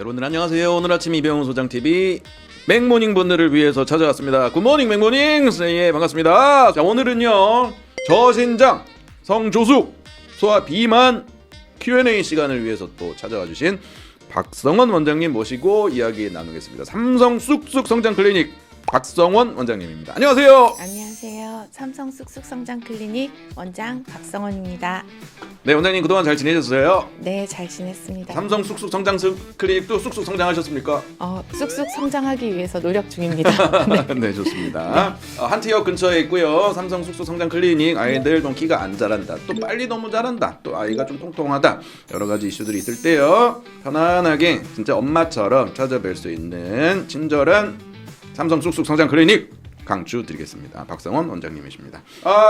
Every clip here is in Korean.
여러분들 안녕하세요. 오늘 아침 이병훈 소장TV 맥모닝 분들을 위해서 찾아왔습니다. 굿모닝 맥모닝. 예, 반갑습니다. 자, 오늘은요 저신장, 성조숙, 소화 비만 Q&A 시간을 위해서 또 찾아와 주신 박성원 원장님 모시고 이야기 나누겠습니다. 삼성 쑥쑥 성장 클리닉 박성원 원장님입니다. 안녕하세요. 안녕하세요. 삼성 쑥쑥 성장 클리닉 원장 박성원입니다. 네, 원장님 그동안 잘 지내셨어요? 네, 잘 지냈습니다. 삼성 쑥쑥 성장 클리닉도 쑥쑥 성장하셨습니까? 쑥쑥 성장하기 위해서 노력 중입니다. 네. 네, 좋습니다. 한티역 근처에 있고요. 삼성 쑥쑥 성장 클리닉. 아이들 좀 키가 안 자란다, 또 빨리 너무 자란다, 또 아이가 좀 통통하다, 여러 가지 이슈들이 있을 때요 편안하게 진짜 엄마처럼 찾아뵐 수 있는 친절한 삼성 쑥쑥 성장 클리닉 강추드리겠습니다. 박성원 원장님이십니다.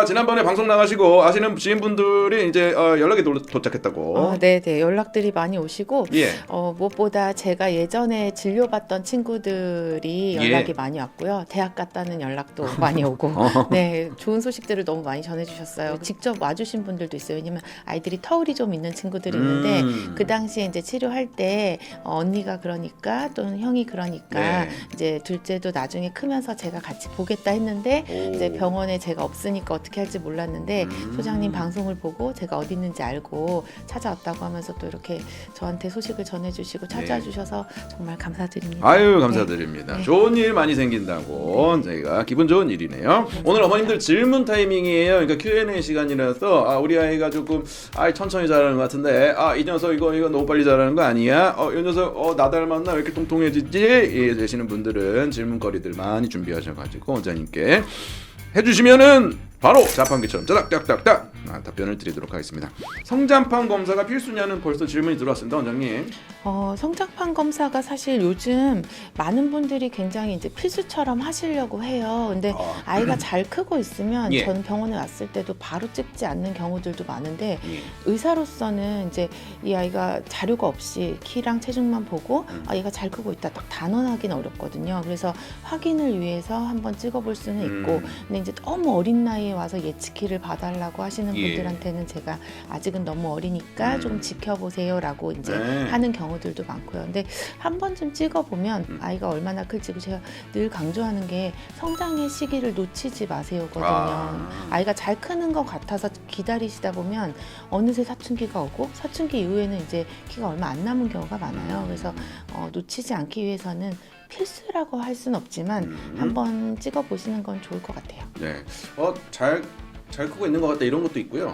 지난번에 방송 나가시고 아시는 지인분들이 이제 연락이 도착했다고. 네, 연락들이 많이 오시고 예. 무엇보다 제가 예전에 진료받던 친구들이 연락이 예. 많이 왔고요. 대학 갔다는 연락도 많이 오고, 네, 좋은 소식들을 너무 많이 전해주셨어요. 직접 와주신 분들도 있어요. 왜냐면 아이들이 터울이 좀 있는 친구들이 있는데 그 당시에 이제 치료할 때 언니가 그러니까 또는 형이 그러니까 네. 이제 둘째도 나중에 크면서 제가 같이 보겠다 했는데 이제 병원에 제가 없으니까 어떻게 할지 몰랐는데 소장님 방송을 보고 제가 어디 있는지 알고 찾아왔다고 하면서 또 이렇게 저한테 소식을 전해주시고 찾아와 주셔서 정말 감사드립니다. 아유, 감사드립니다. 네. 좋은 일 많이 생긴다고 저희가 기분 좋은 일이네요. 오늘 어머님들 질문 타이밍이에요. 그러니까 Q&A 시간이라서 우리 아이가 조금 천천히 자라는 것 같은데 이 녀석 이거 너무 빨리 자라는 거 아니야? 이 녀석 나 닮았나? 왜 이렇게 통통해지지? 되시는 분들은 질문거리들 많이 준비하셔가지고 원장님께 해주시면은 바로 자판기처럼 짜닥딱딱딱 답변을 드리도록 하겠습니다. 성장판 검사가 필수냐는 벌써 질문이 들어왔습니다, 원장님. 성장판 검사가 사실 요즘 많은 분들이 굉장히 이제 필수처럼 하시려고 해요. 근데 아이가 잘 크고 있으면 예. 저는 병원에 왔을 때도 바로 찍지 않는 경우들도 많은데 예. 의사로서는 이제 이 아이가 자료가 없이 키랑 체중만 보고 얘가 잘 크고 있다 딱 단언하기는 어렵거든요. 그래서 확인을 위해서 한번 찍어볼 수는 있고, 근데 이제 너무 어린 나이에 와서 예측키를 봐달라고 하시는 예. 분들한테는 제가 아직은 너무 어리니까 좀 지켜보세요라고 이제 네. 하는 경우들도 많고요. 근데 한 번쯤 찍어보면 아이가 얼마나 클지, 제가 늘 강조하는 게 성장의 시기를 놓치지 마세요거든요. 아이가 잘 크는 것 같아서 기다리시다 보면 어느새 사춘기가 오고 사춘기 이후에는 이제 키가 얼마 안 남은 경우가 많아요. 그래서 놓치지 않기 위해서는 필수라고 할 수는 없지만 한번 찍어보시는 건 좋을 것 같아요. 네. 잘 크고 있는 것 같다 이런 것도 있고요.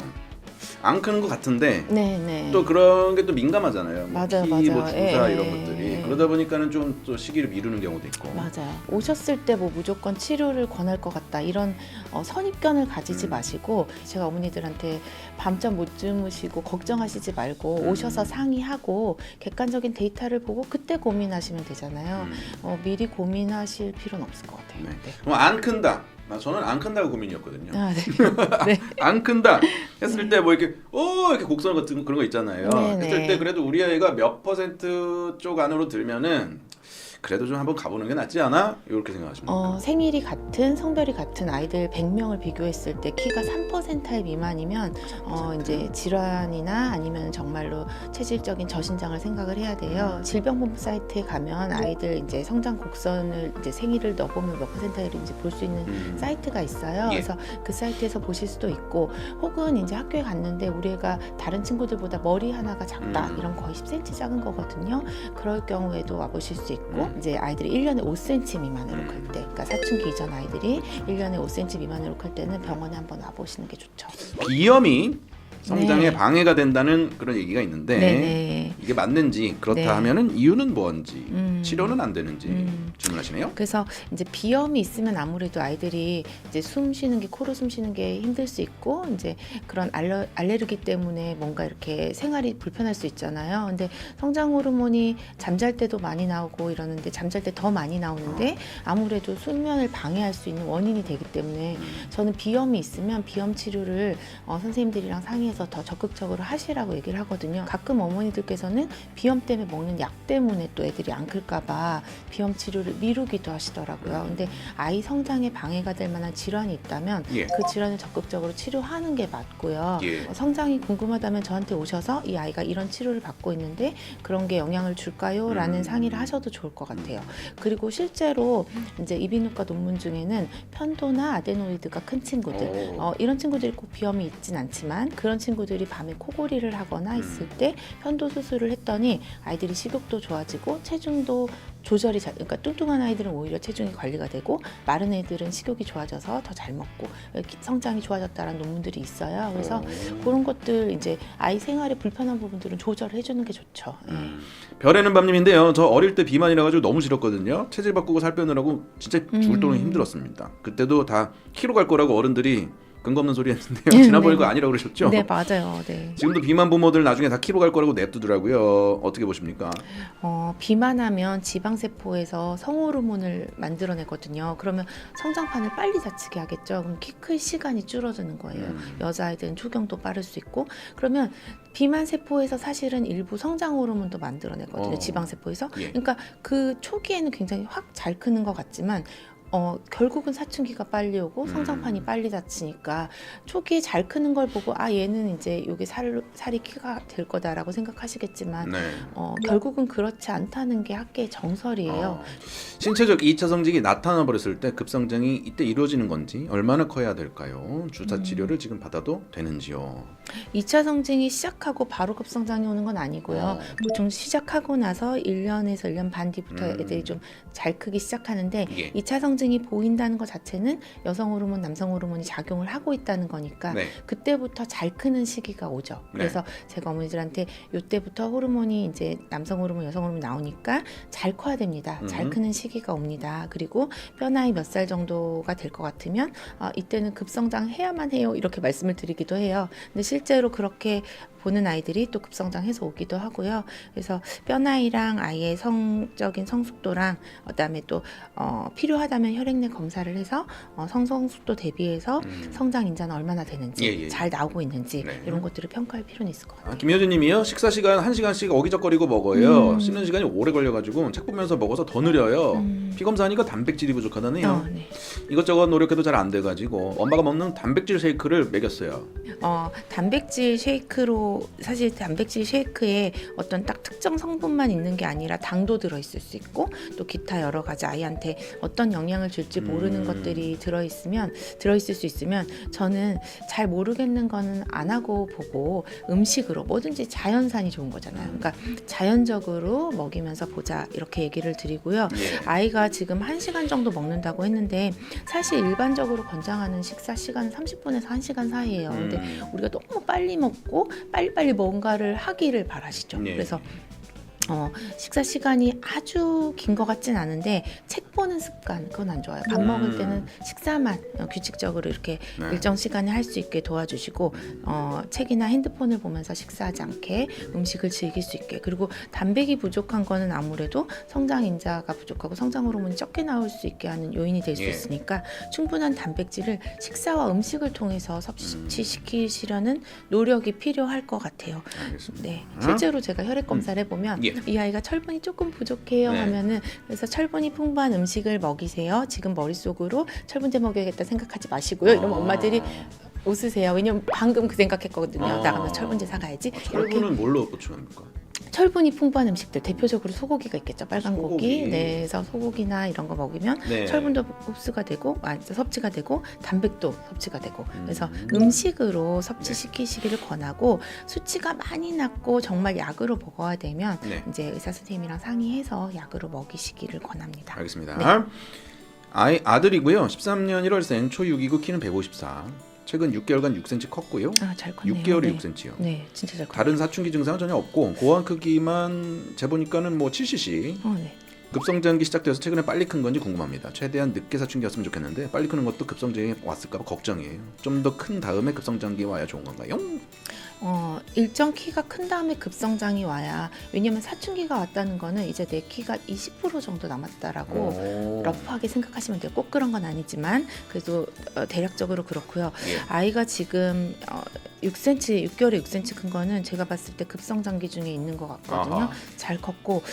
안 크는 것 같은데 네. 또 그런 게 또 민감하잖아요. 맞아요, 키, 맞아요. 주사 예, 이런 예, 것들이. 예. 그러다 보니까는 좀 또 시기를 미루는 경우도 있고. 맞아요. 오셨을 때 뭐 무조건 치료를 권할 것 같다 이런 선입견을 가지지 마시고, 제가 어머니들한테 밤잠 못 주무시고 걱정하시지 말고 오셔서 상의하고 객관적인 데이터를 보고 그때 고민하시면 되잖아요. 미리 고민하실 필요는 없을 것 같아요. 네. 그럼 안 큰다. 저는 안 큰다고 고민이었거든요. 네. 안 큰다 했을 때 뭐 이렇게 이렇게 곡선 같은 그런 거 있잖아요. 네네. 했을 때 그래도 우리 아이가 몇 퍼센트 쪽 안으로 들면은 그래도 좀 한번 가보는 게 낫지 않아? 이렇게 생각하십니까? 생일이 같은, 성별이 같은 아이들 100명을 비교했을 때 키가 3% 미만이면 이제 질환이나 아니면 정말로 체질적인 저신장을 생각을 해야 돼요. 질병본부 사이트에 가면 아이들 이제 성장 곡선을 이제 생일을 넣어보면 몇 퍼센트인지 볼 수 있는 사이트가 있어요. 예. 그래서 그 사이트에서 보실 수도 있고, 혹은 이제 학교에 갔는데 우리 애가 다른 친구들보다 머리 하나가 작다, 이런 거의 10cm 작은 거거든요. 그럴 경우에도 와보실 수 있고, 이제 아이들이 1년에 5cm 미만으로 클 때, 그러니까 사춘기 이전 아이들이 1년에 5cm 미만으로 클 때는 병원에 한번 와보시는 게 좋죠. 비염이 성장에 네. 방해가 된다는 그런 얘기가 있는데 네네. 이게 맞는지, 그렇다 네. 하면은 이유는 뭔지, 치료는 안 되는지 질문하시네요. 그래서 이제 비염이 있으면 아무래도 아이들이 이제 숨 쉬는 게, 코로 숨 쉬는 게 힘들 수 있고, 이제 그런 알레르기 때문에 뭔가 이렇게 생활이 불편할 수 있잖아요. 근데 성장 호르몬이 잠잘 때도 많이 나오고 이러는데, 잠잘 때 더 많이 나오는데 아무래도 수면을 방해할 수 있는 원인이 되기 때문에 저는 비염이 있으면 비염 치료를 선생님들이랑 상의해서 현장에서 더 적극적으로 하시라고 얘기를 하거든요. 가끔 어머니들께서는 비염 때문에 먹는 약 때문에 또 애들이 안 클까봐 비염 치료를 미루기도 하시더라고요. 근데 아이 성장에 방해가 될 만한 질환이 있다면 예. 그 질환을 적극적으로 치료하는 게 맞고요. 예. 성장이 궁금하다면 저한테 오셔서 이 아이가 이런 치료를 받고 있는데 그런 게 영향을 줄까요? 라는 상의를 하셔도 좋을 것 같아요. 그리고 실제로 이제 이비인후과 논문 중에는 편도나 아데노이드가 큰 친구들 이런 친구들이 꼭 비염이 있진 않지만 그런 친구들이 밤에 코골이를 하거나 있을 때 편도 수술을 했더니 아이들이 식욕도 좋아지고 체중도 조절이 잘, 그러니까 뚱뚱한 아이들은 오히려 체중이 관리가 되고 마른 애들은 식욕이 좋아져서 더 잘 먹고 성장이 좋아졌다는 논문들이 있어요. 그래서 그런 것들 이제 아이 생활에 불편한 부분들은 조절해 주는 게 좋죠. 별에는 밤님인데요. 저 어릴 때 비만이라 가지고 너무 싫었거든요. 체질 바꾸고 살 빼느라고 진짜 죽을 돈은 힘들었습니다. 그때도 다 키로 갈 거라고 어른들이 근거 없는 소리 했는데요. 지난번에 그거 아니라고 그러셨죠? 네, 맞아요. 네. 지금도 비만 부모들 나중에 다 키로 갈 거라고 냅두더라고요. 어떻게 보십니까? 비만하면 지방세포에서 성호르몬을 만들어내거든요. 그러면 성장판을 빨리 닫히게 하겠죠. 그럼 키 클 시간이 줄어드는 거예요. 여자아이들은 초경도 빠를 수 있고 그러면 비만 세포에서 사실은 일부 성장 호르몬도 만들어내거든요. 지방세포에서. 예. 그러니까 그 초기에는 굉장히 확 잘 크는 것 같지만 결국은 사춘기가 빨리 오고 성장판이 빨리 닫히니까 초기에 잘 크는 걸 보고 얘는 이제 요게 살이 키가 될 거다라고 생각하시겠지만 네. 결국은 그렇지 않다는 게 학계의 정설이에요. 신체적 2차 성징이 나타나 버렸을 때 급성장이 이때 이루어지는 건지 얼마나 커야 될까요? 주사 치료를 지금 받아도 되는지요? 2차 성징이 시작하고 바로 급성장이 오는 건 아니고요. 보통 시작하고 나서 1년에서 1년 반 뒤부터 애들이 좀 잘 크기 시작하는데 예. 2차 성징이 보인다는 것 자체는 여성 호르몬, 남성 호르몬이 작용을 하고 있다는 거니까 네. 그때부터 잘 크는 시기가 오죠. 그래서 제가 어머니들한테 이때부터 호르몬이 이제 남성 호르몬, 여성 호르몬이 나오니까 잘 커야 됩니다. 잘 크는 시기가 옵니다. 그리고 뼈 나이 몇 살 정도가 될 것 같으면 이때는 급성장 해야만 해요. 이렇게 말씀을 드리기도 해요. 근데 실제로 그렇게 보는 아이들이 또 급성장해서 오기도 하고요. 그래서 뼈 나이랑 아이의 성적인 성숙도랑 그다음에 또 필요하다면 혈액내 검사를 해서 성숙도 대비해서 성장 인자는 얼마나 되는지 잘 나오고 있는지 이런 것들을 평가할 필요는 있을 것 같아요. 김효진님이요. 식사 시간 1시간씩 어기적거리고 먹어요. 씹는 시간이 오래 걸려가지고 책 보면서 먹어서 더 느려요. 피 검사하니까 단백질이 부족하다네요. 네. 이것저것 노력해도 잘 안 돼가지고 엄마가 먹는 단백질 쉐이크를 먹였어요. 단백질 쉐이크로 사실 단백질 쉐이크에 어떤 딱 특정 성분만 있는 게 아니라 당도 들어있을 수 있고 또 기타 여러 가지 아이한테 어떤 영향을 줄지 모르는 것들이 들어있을 수 있으면 저는 잘 모르겠는 거는 안 하고 보고 음식으로 뭐든지 자연산이 좋은 거잖아요. 그러니까 자연적으로 먹이면서 보자 이렇게 얘기를 드리고요. 아이가 지금 1시간 정도 먹는다고 했는데 사실 일반적으로 권장하는 식사 시간은 30분에서 1시간 사이예요. 근데 우리가 너무 빨리 먹고 빨리빨리 뭔가를 하기를 바라시죠. 그래서 식사 시간이 아주 긴 것 같진 않은데 책 보는 습관 그건 안 좋아요. 밥 먹을 때는 식사만 규칙적으로 이렇게 일정 시간에 할 수 있게 도와주시고 책이나 핸드폰을 보면서 식사하지 않게 음식을 즐길 수 있게 그리고 단백이 부족한 거는 아무래도 성장 인자가 부족하고 성장 호르몬이 적게 나올 수 있게 하는 요인이 될 수 있으니까 충분한 단백질을 식사와 음식을 통해서 섭취시키시려는 노력이 필요할 것 같아요. 알겠습니다. 네, 실제로 제가 혈액 검사를 해보면 이 아이가 철분이 조금 부족해요 하면은 그래서 철분이 풍부한 음식을 먹이세요. 지금 머릿속으로 철분제 먹여야겠다 생각하지 마시고요. 이러면 엄마들이 웃으세요. 왜냐면 방금 그 생각했거든요. 나가면 철분제 사가야지. 철분은 뭘로 보충합니까? 철분이 풍부한 음식들 대표적으로 소고기가 있겠죠. 빨간 소고기. 고기. 네, 그래서 소고기나 이런 거 먹으면 철분도 흡수가 되고 섭취가 되고 단백도 섭취가 되고 그래서 음식으로 섭취시키시기를 권하고 수치가 많이 낮고 정말 약으로 먹어야 되면 이제 의사 선생님이랑 상의해서 약으로 먹이시기를 권합니다. 알겠습니다. 아들이고요. 13년 1월생 초6이고 키는 154. 최근 6개월간 6cm 컸고요. 잘 컸네요. 6개월에 6cm요. 네, 진짜 잘 컸네요. 다른 사춘기 증상은 전혀 없고 고환 크기만 재보니까는 뭐 7cc. 네. 급성장기 시작돼서 최근에 빨리 큰 건지 궁금합니다. 최대한 늦게 사춘기였으면 좋겠는데 빨리 크는 것도 급성장이 왔을까 봐 걱정이에요. 좀 더 큰 다음에 급성장기 와야 좋은 건가요? 일정 키가 큰 다음에 급성장이 와야 왜냐면 사춘기가 왔다는 거는 이제 내 키가 20% 정도 남았다라고 러프하게 생각하시면 돼요. 꼭 그런 건 아니지만 그래도 대략적으로 그렇고요. 아이가 지금 6cm, 6개월에 6cm 큰 거는 제가 봤을 때 급성장기 중에 있는 것 같거든요. 아하. 잘 컸고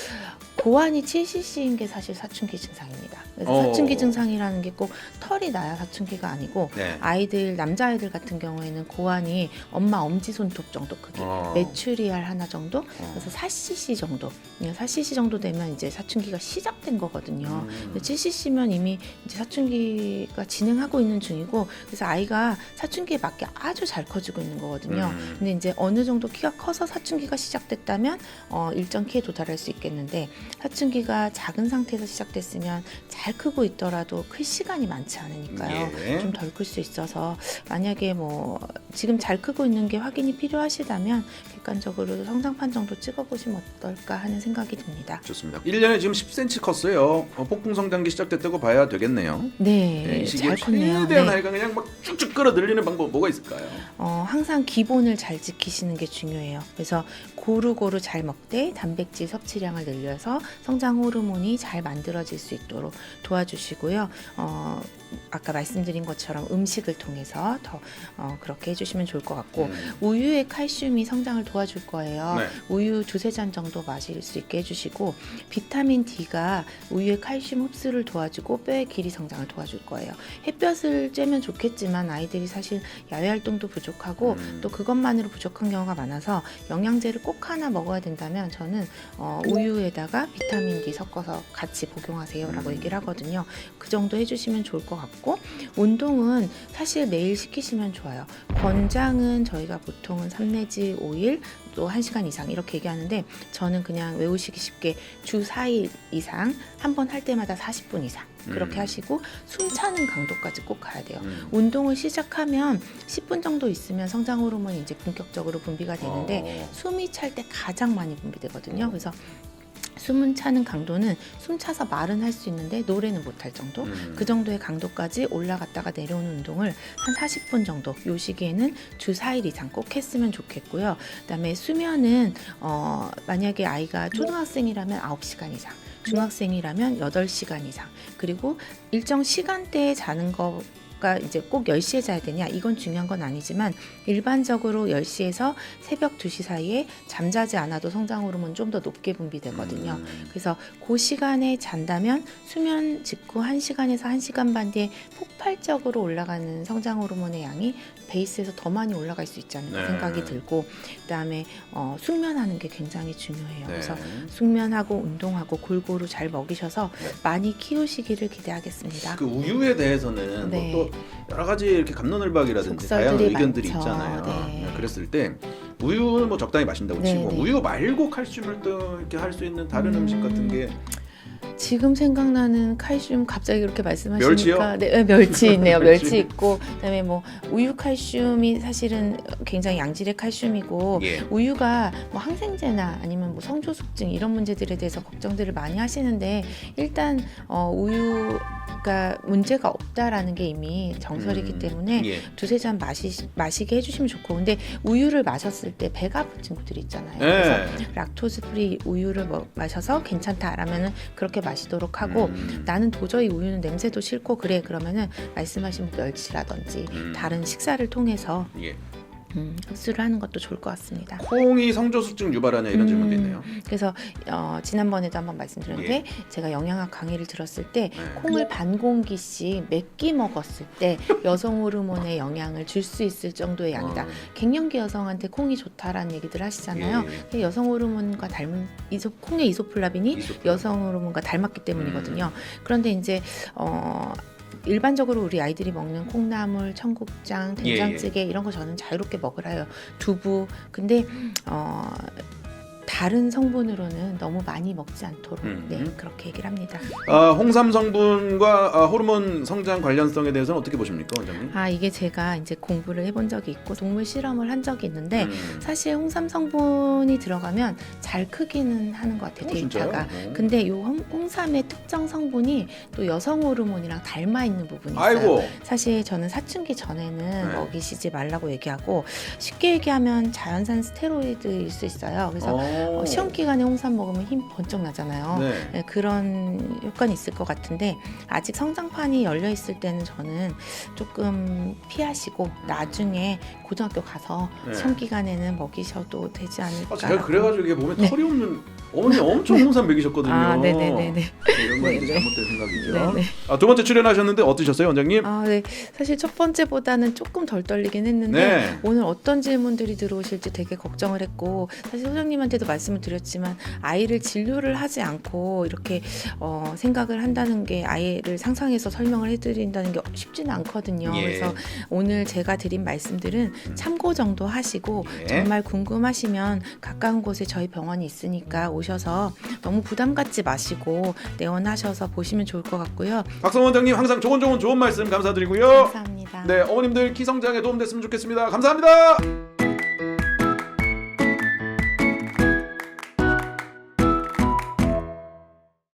고환이 7cc인 게 사실 사춘기 증상입니다. 그래서 어. 사춘기 증상이라는 게 꼭 털이 나야 사춘기가 아니고 네. 아이들 남자아이들 같은 경우에는 고환이 엄마 엄지 손톱 정도 크기, 메추리알 하나 정도, 그래서 4cc 정도, 4cc 정도 되면 이제 사춘기가 시작된 거거든요. 7cc면 이미 이제 사춘기가 진행하고 있는 중이고, 그래서 아이가 사춘기에 맞게 아주 잘 커지고 있는 거거든요. 근데 이제 어느 정도 키가 커서 사춘기가 시작됐다면 일정 키에 도달할 수 있겠는데, 사춘기가 작은 상태에서 시작됐으면 잘 크고 있더라도 클 시간이 많지 않으니까요. 예. 좀 덜 클 수 있어서 만약에 뭐 지금 잘 크고 있는 게 확인이 필요하시다면 객관적으로 성장 판정도 찍어보시면 어떨까 하는 생각이 듭니다. 좋습니다. 1년에 지금 10cm 컸어요. 폭풍 성장기 시작됐다고 봐야 되겠네요. 네, 이 시기에 잘 컸네요. 최대한 네. 아이가 그냥 막 쭉쭉 끌어들이는 방법 뭐가 있을까요? 항상 기본을 잘 지키시는 게 중요해요. 그래서 고루고루 잘 먹되 단백질 섭취량을 늘려서 성장 호르몬이 잘 만들어질 수 있도록 도와주시고요. 아까 말씀드린 것처럼 음식을 통해서 더 그렇게 해주시면 좋을 것 같고, 우유의 칼슘이 성장을 도와줄 거예요. 네. 우유 2-3잔 정도 마실 수 있게 해주시고, 비타민 D가 우유의 칼슘 흡수를 도와주고 뼈의 길이 성장을 도와줄 거예요. 햇볕을 쬐면 좋겠지만 아이들이 사실 야외 활동도 부족하고 또 그것만으로 부족한 경우가 많아서 영양제를 꼭 하나 먹어야 된다면 저는 우유에다가 비타민 D 섞어서 같이 복용하세요라고 얘기를 하거든요. 그 정도 해주시면 좋을 것 같고, 운동은 사실 매일 시키시면 좋아요. 권장은 저희가 보통은 3 내지 5일 또 1시간 이상 이렇게 얘기하는데, 저는 그냥 외우시기 쉽게 주 4일 이상 한 번 할 때마다 40분 이상 그렇게 하시고 숨 차는 강도까지 꼭 가야 돼요. 운동을 시작하면 10분 정도 있으면 성장 호르몬이 이제 본격적으로 분비가 되는데 숨이 찰 때 가장 많이 분비되거든요. 그래서 숨은 차는 강도는 숨 차서 말은 할 수 있는데 노래는 못할 정도, 그 정도의 강도까지 올라갔다가 내려오는 운동을 한 40분 정도, 요 시기에는 주 4일 이상 꼭 했으면 좋겠고요. 그다음에 수면은 만약에 아이가 초등학생이라면 9시간 이상, 중학생이라면 8시간 이상, 그리고 일정 시간대에 자는 거가 이제 꼭 10시에 자야 되냐, 이건 중요한 건 아니지만 일반적으로 10시에서 새벽 2시 사이에 잠자지 않아도 성장 호르몬 좀 더 높게 분비되거든요. 그래서 그 시간에 잔다면 수면 직후 1시간에서 1시간 반 뒤에 폭발적으로 올라가는 성장 호르몬의 양이 베이스에서 더 많이 올라갈 수 있지 않을까 생각이 들고, 그다음에 숙면하는 게 굉장히 중요해요. 그래서 숙면하고 운동하고 골고루 잘 먹이셔서 많이 키우시기를 기대하겠습니다. 그 우유에 대해서는 네. 뭐 또 여러 가지 이렇게 감론을박이라든지 속설들이 다양한 의견들이 많죠. 있잖아요. 네. 그랬을 때 우유를 뭐 적당히 마신다고 네, 치고 네. 우유 말고 칼슘을 또 이렇게 할 수 있는 다른 음식 같은 게 지금 생각나는 칼슘 갑자기 그렇게 말씀하시니까 멸치요? 네, 멸치 있네요. 멸치. 멸치 있고, 그다음에 뭐 우유 칼슘이 사실은 굉장히 양질의 칼슘이고, 예. 우유가 뭐 항생제나 아니면 뭐 성조숙증 이런 문제들에 대해서 걱정들을 많이 하시는데, 일단 우유가 문제가 없다라는 게 이미 정설이기 때문에 예. 2-3잔 마시게 해주시면 좋고, 근데 우유를 마셨을 때 배가 아픈 친구들이 있잖아요. 그래서 락토스 프리 우유를 마셔서 괜찮다라면은 그렇게 마시도록 하고, 나는 도저히 우유는 냄새도 싫고 그래 그러면은 말씀하신 멸치라든지 다른 식사를 통해서 예. 흡수를 하는 것도 좋을 것 같습니다. 콩이 성조숙증 유발하냐 이런 질문도 있네요. 그래서 지난번에도 한번 말씀드렸는데, 예. 제가 영양학 강의를 들었을 때 네. 콩을 반 공기씩 몇 끼 먹었을 때 여성 호르몬에 영향을 줄 수 있을 정도의 양이다. 갱년기 여성한테 콩이 좋다라는 얘기들 하시잖아요. 예. 여성 호르몬과 닮은 콩의 이소플라빈이 이소플라빈. 여성 호르몬과 닮았기 때문이거든요. 그런데 이제 일반적으로 우리 아이들이 먹는 콩나물, 청국장, 된장찌개 이런 거 저는 자유롭게 먹으라 해요. 두부. 근데 다른 성분으로는 너무 많이 먹지 않도록 네, 그렇게 얘기를 합니다. 홍삼 성분과 호르몬 성장 관련성에 대해서는 어떻게 보십니까, 원장님? 이게 제가 이제 공부를 해본 적이 있고 동물 실험을 한 적이 있는데, 사실 홍삼 성분이 들어가면 잘 크기는 하는 것 같아요, 데이터가. 진짜요? 근데 이 홍삼의 특정 성분이 또 여성 호르몬이랑 닮아 있는 부분이 있어요. 아이고. 사실 저는 사춘기 전에는 먹이시지 말라고 얘기하고, 쉽게 얘기하면 자연산 스테로이드일 수 있어요. 그래서 시험 기간에 홍삼 먹으면 힘 번쩍 나잖아요. 네. 네, 그런 효과는 있을 것 같은데 아직 성장판이 열려 있을 때는 저는 조금 피하시고 나중에 고등학교 가서 네. 시험 기간에는 먹이셔도 되지 않을까. 제가 그래가지고 이게 몸에 네. 털이 없는 어머니 엄청 홍삼 먹이셨거든요. 아, 네네네네. 이런 건 이제 네네. 잘못된 생각이죠. 네네. 두 번째 출연하셨는데 어떠셨어요, 원장님? 네. 사실 첫 번째보다는 조금 덜 떨리긴 했는데 네. 오늘 어떤 질문들이 들어오실지 되게 걱정을 했고 사실 소장님한테도 말씀을 드렸지만 아이를 진료를 하지 않고 이렇게 생각을 한다는 게 아이를 상상해서 설명을 해드린다는 게 쉽지는 않거든요. 예. 그래서 오늘 제가 드린 말씀들은 참고 정도 하시고 예. 정말 궁금하시면 가까운 곳에 저희 병원이 있으니까 오셔서 너무 부담 갖지 마시고 내원하셔서 보시면 좋을 것 같고요. 박성 원장님 항상 좋은 말씀 감사드리고요. 감사합니다. 네, 어머님들 키 성장에 도움 됐으면 좋겠습니다. 감사합니다.